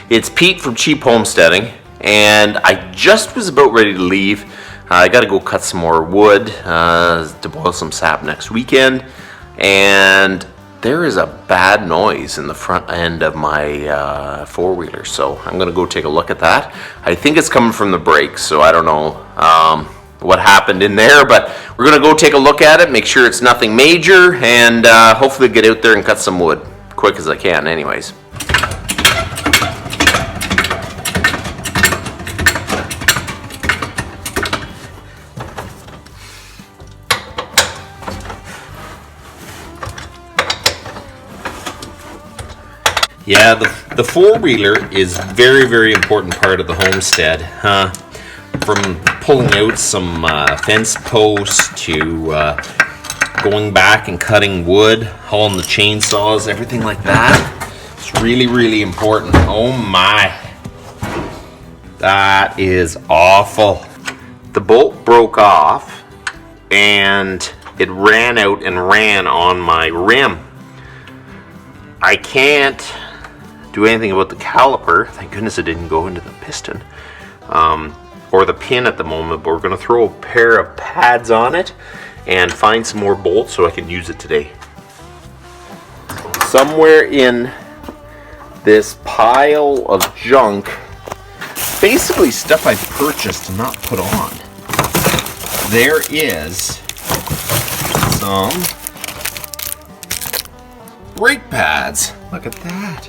It's Pete from Cheap Homesteading, and I just was about ready to leave. I got to go cut some more wood to boil some sap next weekend, and there is a bad noise in the front end of my four-wheeler, so I'm going to go take a look at that. I think it's coming from the brakes, so I don't know what happened in there, but we're going to go take a look at it, make sure it's nothing major, and hopefully get out there and cut some wood quick as I can anyways. Yeah, the four-wheeler is very important part of the homestead. From pulling out some fence posts to going back and cutting wood, hauling the chainsaws, everything like that. It's really important. Oh my. That is awful. The bolt broke off and it ran out and ran on my rim. I can't do anything about the caliper. Thank goodness it didn't go into the piston or the pin at the moment, but we're going to throw a pair of pads on it and find some more bolts so I can use it today. Somewhere in this pile of junk, basically stuff I've purchased and not put on, there is some brake pads. Look at that.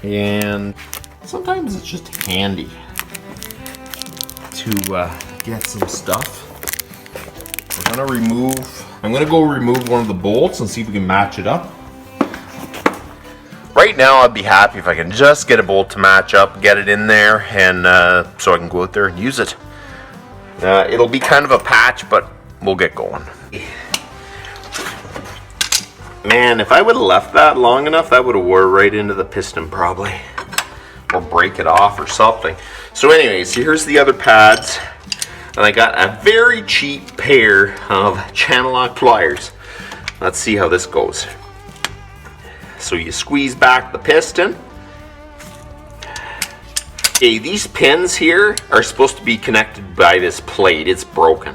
And sometimes it's just handy to get some stuff. I'm gonna go remove one of the bolts and see if we can match it up. Right now I'd be happy if I can just get a bolt to match up, get it in there, and so I can go out there and use it. It'll be kind of a patch, but we'll get going. Man, if I would have left that long enough, that would have wore right into the piston probably. Or break it off or something. So anyways, here's the other pads. And I got a very cheap pair of channel lock pliers. Let's see how this goes. So you squeeze back the piston. Okay, these pins here are supposed to be connected by this plate. It's broken.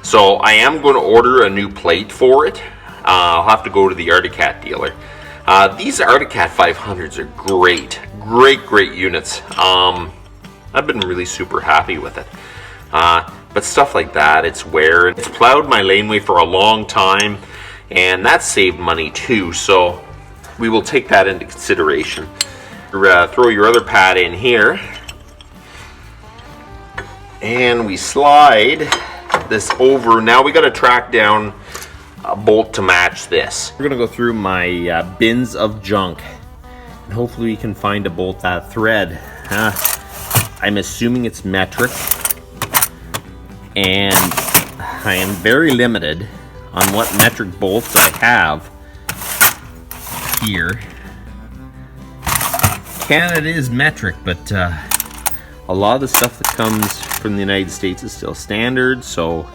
So I am going to order a new plate for it. I'll have to go to the Articat dealer. These Articat 500s are great units. I've been really super happy with it. But stuff like that, it's wear. It's plowed my laneway for a long time, and that saved money too, so we will take that into consideration. Throw your other pad in here, and we slide this over. Now we got to track down a bolt to match this. We're gonna go through my bins of junk and hopefully we can find a bolt that thread. I'm assuming it's metric, and I am very limited on what metric bolts I have here. Canada is metric, but a lot of the stuff that comes from the United States is still standard, so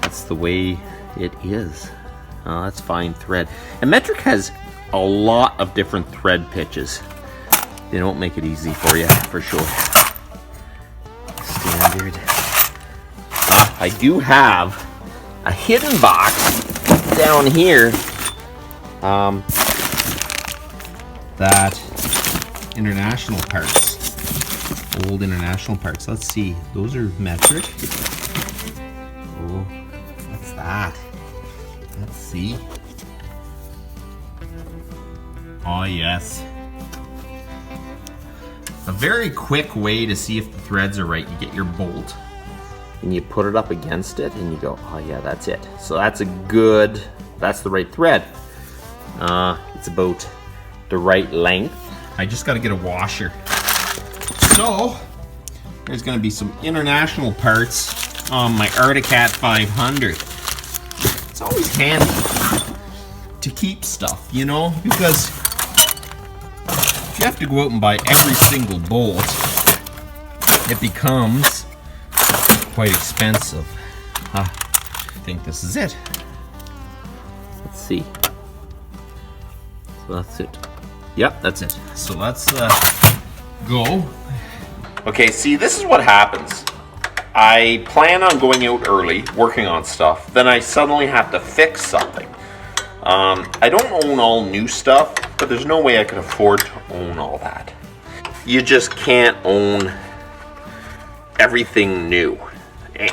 that's the way it is. That's fine thread. And metric has a lot of different thread pitches. They don't make it easy for you, for sure. Standard. I do have a hidden box down here that international parts, old international parts. Let's see, those are metric. Oh, what's that? Let's see. Oh yes. A very quick way to see if the threads are right. You get your bolt and you put it up against it and you go, oh yeah, that's it. So that's that's the right thread. It's about the right length. I just got to get a washer. So there's going to be some international parts on my Articat 500. It's always handy to keep stuff, you know, because if you have to go out and buy every single bolt, it becomes quite expensive. I think this is it. Let's see. So that's it. Yep, that's it. So let's go. Okay, see, this is what happens. I plan on going out early, working on stuff, then I suddenly have to fix something. I don't own all new stuff, but there's no way I can afford to own all that. You just can't own everything new.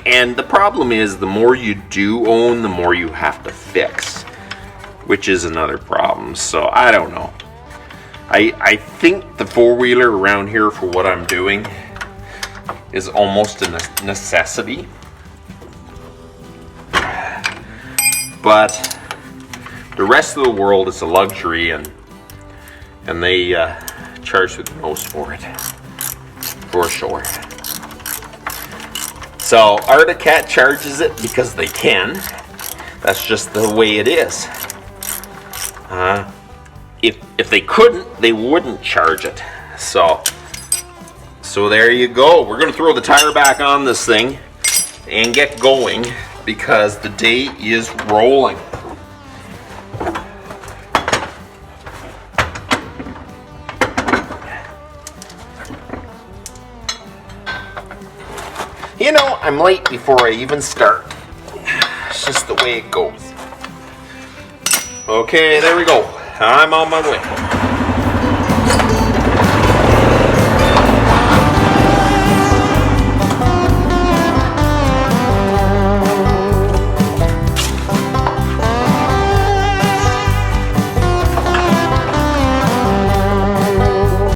And the problem is, the more you do own, the more you have to fix, which is another problem. So I don't know. I think the four-wheeler around here for what I'm doing is almost a necessity. But the rest of the world is a luxury, and they charge the most for it, for sure. So Arctic Cat charges it because they can. That's just the way it is. If they couldn't, they wouldn't charge it. So there you go. We're gonna throw the tire back on this thing and get going because the day is rolling. You know, I'm late before I even start. It's just the way it goes. Okay, there we go. I'm on my way.